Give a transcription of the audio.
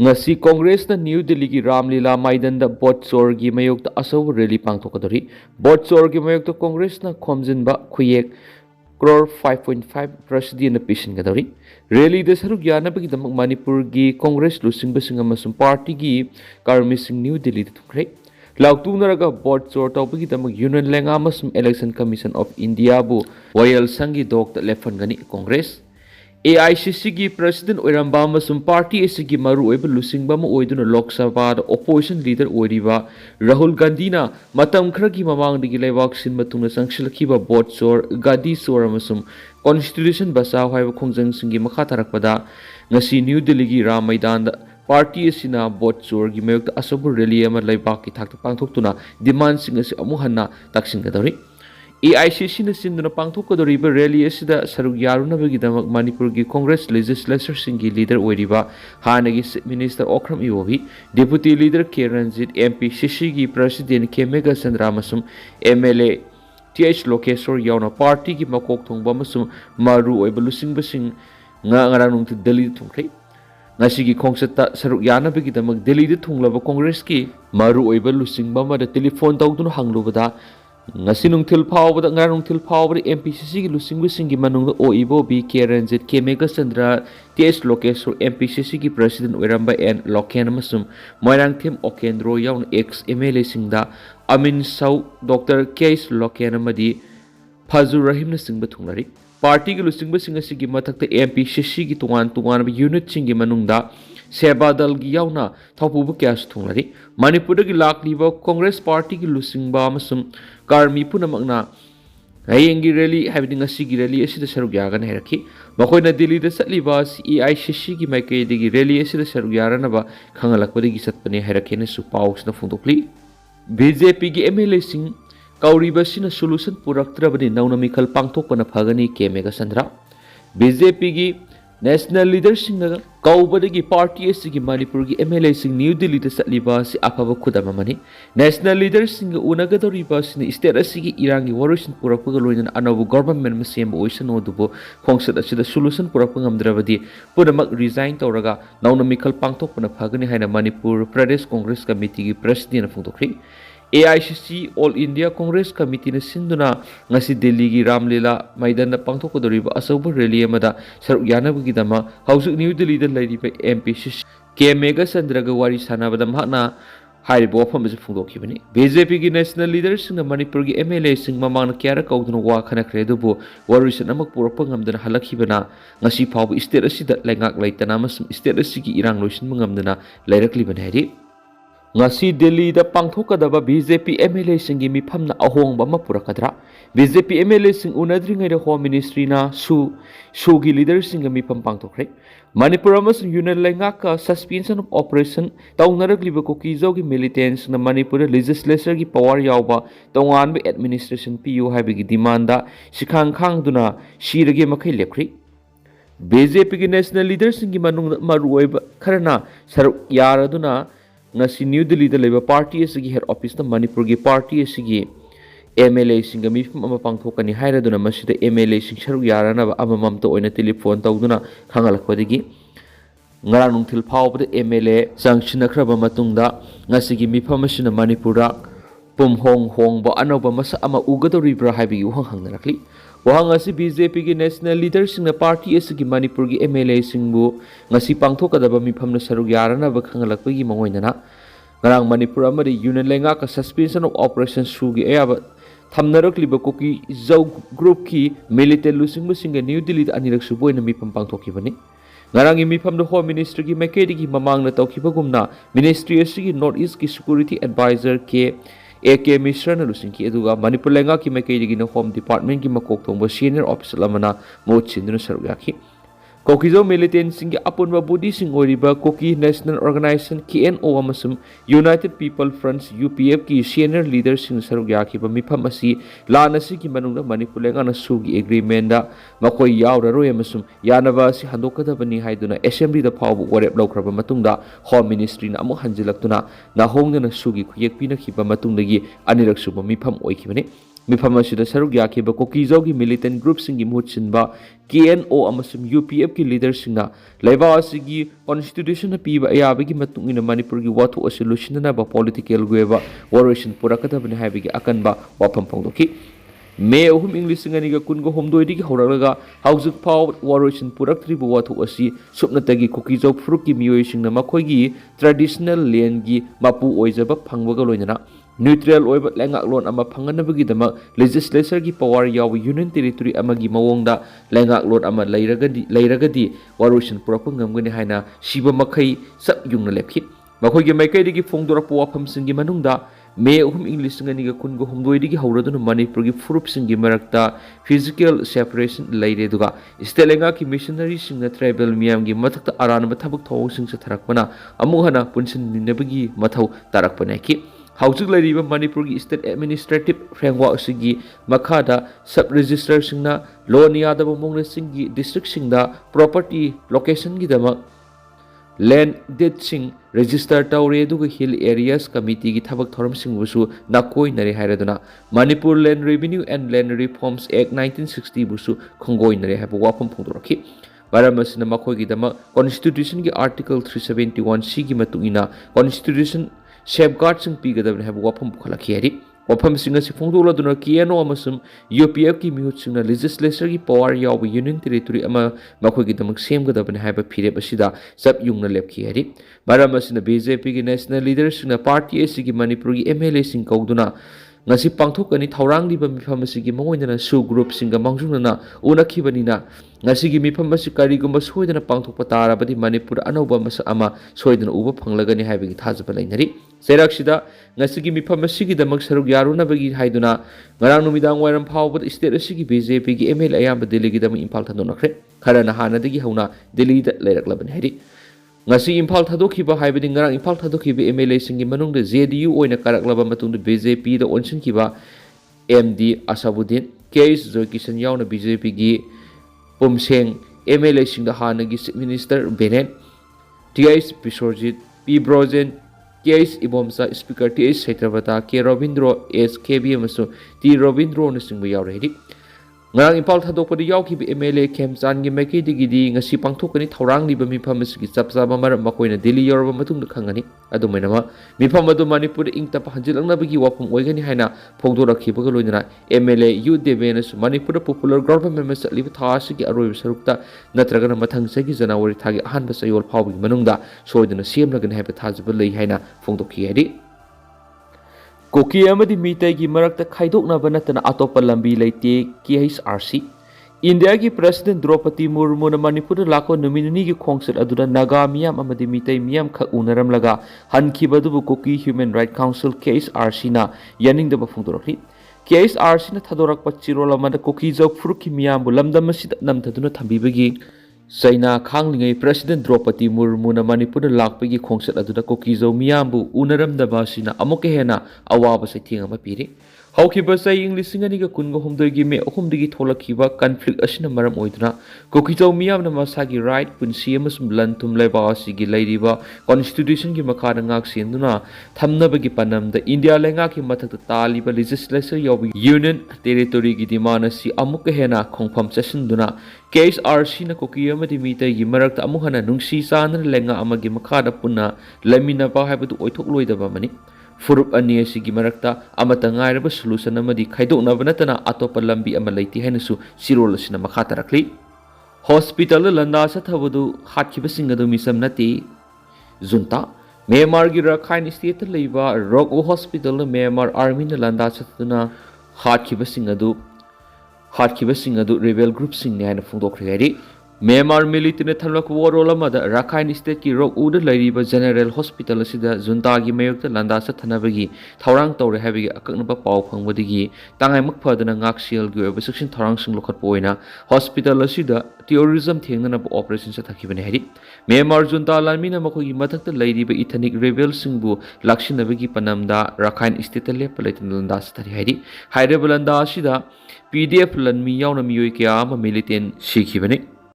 ngasi Congress na New Delhi ki Ramlila Maidan da Botsor gi mayok ta asaw rally pangthokadori Botsor gi mayok ta Congress na khomjinba khuyek crore 5.5 president na pishin gadori rally da saruk yana bagi da Manipur gi Congress lusing basing amasum party gi karmising New Delhi da thukre Lauktu naraga Botsor tawbagi da Union Lenga amasum Election Commission of India bu Wayal Sangi dog da lefan gani Congress AICC gi president oiramba amasum party asigi maru oiba lusingba ma oiduna Lok Sabha da opposition leader oiriba Rahul Gandhi na matam khra gi mamang digi leibak sin matungna sangshilakhiba Botsor Gadi Sor amasum constitution basa haiba khongjang singi makha tarakpada ngasi New Delhi gi Ram Maidan da party asina Botsor gi mayok asabu rally ama leibak ki thakta pangthoktuna demand sing asi amu hanna taksingadori AICC na sinduna pangthokadoriba rally asida saruk yarunabagidamak Manipur gi Congress legislature singi leader oiriba hanagi minister Okram Iwobi deputy leader K Ranjit MP Shishi gi president K Mega Sandra masum MLA TH Lokesor yauna party gi makok thongba masum maru oiba lusing basing ngarang tu Delhi thongkhai ngasi gi khongsata saruk yanabagidamak Delhi de thonglaba Congress ki maru oiba lusing bama da telephone tawdun hanglubada ngasi nungthil phawbada ngar nungthil phawbada MPCC gi lusingbu singi manungda oibo B K Ranjit K Mega Chandra TS Lokesor MPCC gi president oiramba N Loken amasum Moirang Them Okendro yaun ex MLA singda Amin Sau Dr K Loken amadi Fazur Rahim na singba thungnari party gi lusingbu singasi gi mathakta MPCC gi tungan unit singi manungda saba dal gi yauna thaupubu kyas thunglari Manipur gi lakliba Congress party gi lusingba amasum karmi punamakna hayengi rally habdi ngasi gi rally asida saruk yagan heraki makoina Delhi da satliba AICC gi maikai digi rally asida saruk yarana ba khangalakpadi gi satpane heraki ne su paus na fundokli BJP gi MLA sing kauriba sina solution puraktrabani nauna mikal pangthokpana phagani K Mega Sandra BJP gi national leader singa kaubadagi party asigi Manipur gi MLA sing New Delhi da satliba si afaba khudama mani national leader singa unagadoriba sini state asigi irangi warusin purakpaga loinna anabu government masem oisan odubo khongsat asida solution purakpa ngamdrabadi punamak resign tawraga nauna mikal pangthokpana phagani haina Manipur Pradesh Congress Committee gi president phungtokri AICC All India Congress Committee na sinduna ngasi Delhi gi Ramlila Maidan na pangthokadoriba asawba rally amada saruk yanabagidama hausuk New Delhi da lairiba MPCC K Mega Sandra ga wari sanabada mahna haribo wafam se phungdokibani BJP gi national leaders na Manipur gi MLA sing mamang kyara kauduna wa khanakhre dubu warusan amak purakpa ngamdana halakhibana ngasi phawbu state asida laingak laitana masum state asigi irang loisin ngamdana lairaklibani hari ngasi Delhi da pangthokadaba BJP MLA singi mifamna ahongba ma purakadra BJP MLA sing unadringai da Home Ministry na sugi leader singa mifam pangthokre Manipur amasung Union Lengaka suspension of operation taunaragliba Kuki gi militants na Manipur legislature gi power yawba tonganba administration PU haibigi demanda sikhang khangduna shirage makhai lepkhri BJP gi national leader singi manung maruoiba kharana saruk yaraduna ngasi New Delhi da leba party asigi head office na Manipur gi party asigi MLA singa mifam ama pangthokani hairaduna masida MLA sing saruk yarana ba amamamta oina telephone tawduna khangalakpadigi ngarang nungthil phawbada MLA sangchinakraba matungda ngasigi mifam asina Manipura pumhong ba anoba masa ama ugadoribra haibigi uhang hangnarakli wahang ngasi BJP gi national leader sing na party asigi Manipur gi MLA singbu ngasi pangthokadaba mifam na saruk yarana ba khangalakpagi mangoinana ngarang Manipur amari Union Lenga ka suspension of operation sugi ayaba thamnarakliba Kuki Zau group ki military lusingbu singa New Delhi da anirak suboina mifam pangthokibani ngarang i mifam da Home Ministry gi maikedi gi mamang na tawkibagumna ministry asigi North East ki security advisor ke AK Mishra na lusingki aduga Manipur Lenga ki maikedi gi na Home Department ki makok thongba senior officer lamana mot sinduna saruk yaki Kokizo militant singi apunba budi sing oriba Kuki National Organization KNO amasum United People Fronts UPF ki senior leader sing saruk yaki ba mifam asi lanasi ki manungda Manipur Lenga na sugi agreement da makoi yauraroi amasum yanaba si handokadabani haiduna assembly da phawbu warep laukraba matungda Home Ministry na amu hanjilaktuna na hongna na sugi khuyek pina khiba matungdagi anirak suba mifam oikibani ꯃꯤꯐꯝ ꯑꯁꯤꯗ ꯁꯔꯨꯛ ꯌꯥꯈꯤꯕ ꯀꯨꯀꯤꯖꯧꯒꯤ ꯃꯤꯂꯤꯇꯦꯟ ꯒ꯭ꯔꯨꯞꯁꯤꯡꯒꯤ ꯃꯍꯨꯠ ꯁꯤꯟꯕ KNO ꯑꯃꯁꯨꯡ UPFꯒꯤ ꯂꯤꯗꯔꯁꯤꯡꯅ ꯂꯩꯕꯥꯛ ꯑꯁꯤꯒꯤ ꯀꯣꯟꯁꯇꯤꯇ꯭ꯌꯨꯁꯟꯅ ꯄꯤꯕ ꯑꯌꯥꯕꯒꯤ ꯃꯇꯨꯡ ꯏꯟꯅ ꯃꯅꯤꯄꯨꯔꯒꯤ ꯋꯥꯊꯣꯛ ꯑꯁꯤ ꯂꯣꯏꯁꯤꯟꯅꯅꯕ ꯄꯣꯂꯤꯇꯤꯀꯦꯜꯒꯤ ꯑꯣꯏꯕ ꯋꯥꯔꯣꯏꯁꯤꯟ ꯄꯨꯔꯛꯀꯗꯕꯅꯤ ꯍꯥꯏꯕꯒꯤ ꯑꯀꯟꯕ ꯋꯥꯐꯝ ꯐꯣꯡꯗꯣꯛꯈꯤ꯫ ꯃꯦ 3, 2022ꯗꯒꯤ ꯍꯧꯔꯛꯂꯒ ꯍꯧꯖꯤꯛ ꯐꯥꯎꯕ ꯋꯥꯔꯣꯏꯁꯤꯟ ꯄꯨꯔꯛꯇ꯭ꯔꯤꯕ ꯋꯥꯊꯣꯛ ꯑꯁꯤ ꯁꯨꯞꯅꯇꯒꯤ ꯀꯨꯀꯤꯖꯧ ꯐꯨꯔꯨꯞꯀꯤ ꯃꯤꯑꯣꯏꯁꯤꯡꯅ ꯃꯈꯣꯏꯒꯤ ꯇ꯭ꯔꯦꯗꯤꯁꯅꯦꯜ ꯂꯦꯟꯒꯤ ꯃꯄꯨ ꯑꯣꯏꯖꯕ ꯐꯪꯕꯒ ꯂꯣꯏꯅꯅ ꯅ꯭ꯌꯨꯇ꯭ꯔꯦꯜ ꯑꯣꯏꯕ ꯂꯩꯉꯥꯛꯂꯣꯟ ꯑꯃ ꯐꯪꯍꯟꯅꯕꯒꯤꯗꯃꯛ ꯂꯦꯖꯤꯁꯂꯦꯆꯔꯒꯤ ꯄꯋꯥꯔ ꯌꯥꯎꯕ ꯌꯨꯅꯤꯌꯟ ꯇꯦꯔꯤꯇꯣꯔꯤ ꯑꯃꯒꯤ ꯃꯑꯣꯡꯗ ꯂꯩꯉꯥꯛꯂꯣꯟ ꯑꯃ ꯂꯩꯔꯒꯗꯤ ꯋꯥꯔꯣꯏꯁꯤꯟ ꯄꯨꯔꯛꯄ ꯉꯝꯒꯅꯤ ꯍꯥꯏꯅ ꯁꯤꯕ ꯃꯈꯩ ꯆꯞ ꯌꯨꯡꯅ ꯂꯦꯞꯈꯤ꯫ ꯃꯈꯣꯏꯒꯤ ꯃꯥꯏꯀꯩꯗꯒꯤ ꯐꯣꯡꯗꯣꯔꯛꯄ ꯋꯥꯐꯝꯁꯤꯡꯒꯤ ꯃꯅꯨꯡꯗ ꯃꯦ 3, 2023ꯗꯒꯤ ꯍꯧꯔꯗꯨꯅ ꯃꯅꯤꯄꯨꯔꯒꯤ ꯐꯨꯔꯨꯞꯁꯤꯡꯒꯤ ꯃꯔꯛꯇ ꯐꯤꯖꯤꯀꯦꯜ ꯁꯦꯄꯔꯦꯁꯟ ꯂꯩꯔꯦ ꯑꯗꯨꯒ ꯁ꯭ꯇꯦꯠ ꯂꯩꯉꯥꯛꯀꯤ ꯃꯤꯁꯅꯔꯤꯁꯤꯡꯅ ꯇ꯭ꯔꯥꯏꯕꯦꯜ ꯃꯤꯌꯥꯝꯒꯤ ꯃꯊꯛꯇ ꯑꯔꯥꯟꯕ ꯊꯕꯛ ꯊꯧꯑꯣꯡꯁꯤꯡ ꯆꯠꯊꯔꯛꯄꯅ ꯑꯃꯨꯛ ꯍꯟꯅ ꯄꯨꯟꯁꯤꯟꯃꯤꯟꯅꯕꯒꯤ ꯃꯊꯧ ꯇꯥꯔꯛꯄꯅꯤ ꯍꯥꯏꯈꯤ꯫ ꯍꯧꯖꯤꯛ ꯂꯩꯔꯤꯕ ꯃꯅꯤꯄꯨꯔꯒꯤ ꯁ꯭ꯇꯦꯠ ꯑꯦꯗꯃꯤꯅꯤꯁꯇ꯭ꯔꯦꯇꯤꯕ ꯐ꯭ꯔꯦꯝꯋꯥꯔꯛ ꯑꯁꯤꯒꯤ ꯃꯈꯥꯗ ꯁꯕ ꯔꯦꯖꯤꯁꯇ꯭ꯔꯥꯔꯁꯤꯡꯅ ꯂꯣꯟ ꯌꯥꯗꯕ ꯃꯑꯣꯡꯗ ꯗꯤꯁꯇ꯭ꯔꯤꯛꯁꯤꯡꯗ ꯄ꯭ꯔꯣꯄꯔꯇꯤ ꯂꯣꯀꯦꯁꯟꯒꯤꯗꯃꯛ ꯂꯦꯟ ꯗꯤꯗꯁꯤꯡ ꯔꯦꯖꯤꯁꯇꯔ ꯇꯧꯔꯦ ꯑꯗꯨꯒ ꯍꯤꯜ ꯑꯦꯔꯤꯌꯥꯁ ꯀꯃꯤꯇꯤꯒꯤ ꯊꯕꯛ ꯊꯧꯔꯝꯁꯤꯡꯕꯨꯁꯨ ꯅꯥꯀꯣꯏꯅꯔꯦ ꯍꯥꯏꯔꯗꯨꯅ ꯃꯅꯤꯄꯨꯔ ꯂꯦꯟ ꯔꯦꯚꯤꯅ꯭ꯌꯨ ꯑꯦꯟड ꯂꯦꯟ ꯔꯤꯐꯣꯔꯝꯁ ꯑꯦꯛ 1960ꯕꯨꯁꯨ ꯈꯣꯡꯒꯣꯏꯅꯔꯦ ꯍꯥꯏꯕ ꯋꯥꯐꯝ ꯐꯣꯡꯗꯣꯔꯛꯈꯤ꯫ ꯃꯔꯝ ꯑꯁꯤꯅ ꯃꯈꯣꯏꯒꯤꯗꯃꯛ ꯀꯣꯟꯁꯇꯤꯇ꯭ꯌꯨꯁꯟꯒꯤ ꯑꯥꯔꯇꯤꯀꯜ 371ꯁꯤꯒꯤ ꯃꯇꯨꯡ ꯏꯟꯅ ꯀꯣꯟꯁꯇꯤꯇ꯭ꯌꯨꯁꯟ ꯁꯦꯐꯒꯥꯔꯗꯁꯤꯡ ꯄꯤꯒꯗꯕꯅꯤ ꯍꯥꯏꯕ ꯋꯥꯐꯝ ꯄꯨꯈꯠꯂꯛꯈꯤ ꯍꯥꯏꯔꯤ꯫ ꯋꯥꯐꯝꯁꯤꯡ ꯑꯁꯤ ꯐꯣꯡꯗꯣꯛꯂꯗꯨꯅ KNO ꯑꯃꯁꯨꯡ UPFꯒꯤ ꯃꯤꯍꯨꯠꯁꯤꯡꯅ ꯂꯦꯖꯤꯁꯂꯦꯆꯔꯒꯤ ꯄꯋꯥꯔ ꯌꯥꯎꯕ ꯌꯨꯅꯤꯌꯟ ꯇꯦꯔꯤꯇꯣꯔꯤ ꯑꯃ ꯃꯈꯣꯏꯒꯤꯗꯃꯛ ꯁꯦꯝꯒꯗꯕꯅꯤ ꯍꯥꯏꯕ ꯐꯤꯔꯦꯞ ꯑꯁꯤꯗ ꯆꯞ ꯌꯨꯡꯅ ꯂꯦꯞꯈꯤ ꯍꯥꯏꯔꯤ꯫ ꯃꯔꯝ ꯑꯁꯤꯅ BJPꯒꯤ ꯅꯦꯁꯅꯦꯜ ꯂꯤꯗꯔꯁꯤꯡꯅ ꯄꯥꯔꯇꯤ ꯑꯁꯤꯒꯤ ꯃꯅꯤꯄꯨꯔꯒꯤ MLAꯁꯤꯡ ꯀꯧꯗꯨꯅ ngasi pangthokani thaurangliba mifam asigi mangoidana su groupsinga mangjungnana unakhibanina ngasigi mifam asi karigumba soidana pangthokpa tarabadi manipur anauba masa ama soidana uba phanglagani haibagi thajaba lainari seraksida ngasigi mifam asigi damak saruk yarunabagi haiduna ngarang numidang wairam phawbad state asigi BJP gi ML ayamba Delhi gi dam impal thadonakhre kharana hanadagi hauna Delhi da lairaklabani hairi ngasi impal thadokhiba haibadi ngarang impal thadokhiba MLA singi manungda JDU oina karaklaba matungda BJP da onsinkiba MD Asabuddin KS Joykisan yauna BJP gi Pumseng MLA singda hanagi Minister Benen TS Bisorjit P Brojen KS Ibomsa Speaker TS Setrabata K Robindro S KB amasu T Robindro na singba yauredi ngarang impal thadokpadi yaukhiba MLA Khemchan gi maikidigi ngasi pangthokani thaurangliba mifam asigi chapchaba maram makoina Delhi yorba matungda khangani adumainama mifam adu Manipur ingtapa hanjilangnabagi wapum oigani haina phongdorakhibaga loinana MLA U Devenas Manipur Popular Government masaliba thasigi aroiba sarukta natragana mathang sagi January thagi ahanba sayol phawbagi manungda soidana semlagani haiba thajaba lei haina phongdokhi hari Kuki amadi mitai gi marakta khaidoknaba natana atopa lambi leite KHRC India gi President Draupadi Murmu na Manipur lako nominee gi khongsat aduna naga miyam amadi mitai miyam kha unaram laga hankibadubu Kuki Human Right Council KHRC na yaningdaba phongdorakhi KHRC na thadorakpa chirol amada Kuki jok furuki miyam bu lamdam asida namthaduna thambibagi Saina khanglingai President Draupadi Murmu na Manipur lakpagi khongsat aduna Kuki jo miyambu unaram daba sina amuke hena awaba saithinga ma piri haukiba sai English singaniga kungo humdoigi me ahumdigi tholakhiba conflict asina maram oiduna Kuki jo miyam na masagi right punsi amasum lantum laiba asigi lairiba constitution gi makada ngak senduna thamnabagi panamda India lenga ki mathakta taliba legislature yob union territory gi dimana si amuke hena khongpham chasinduna KHRC na Kuki amadi mitai gi marakta amuhana nungsi sana lenga amagi makada punna lamina ba haibadu oithok loidaba mani furup ani asigi marakta amata ngairaba solution amadi khaidoknaba natana atopa lambi ama leiti hainasu sirol asina makha tarakli hospital landa sathabadu hatkibasinga do misam nati junta Myanmar gi Rakhine state leiba Rock hospital Myanmar army na landa satuna hatkibasinga do rebel group sing ne haina phongdokre hari Myanmar military thalak warol amada Rakhine state ki Rock uda lairiba general hospital asida junta gi mayokta landa sathanabagi thaurang tawre habigi akaknaba paw phangwadigi tangai makphadana ngaksil gi oba section thaurang sing lokhat poina hospital asida terrorism thengnana operation sathakibani hari Myanmar junta lamina makhogi mathakta lairiba ethnic rebel singbu lakshinabagi panamda Rakhine state lepa laitan landa sathari hari haireba landa asida PDF lanmi yauna miyoi kya ama militant sikhibani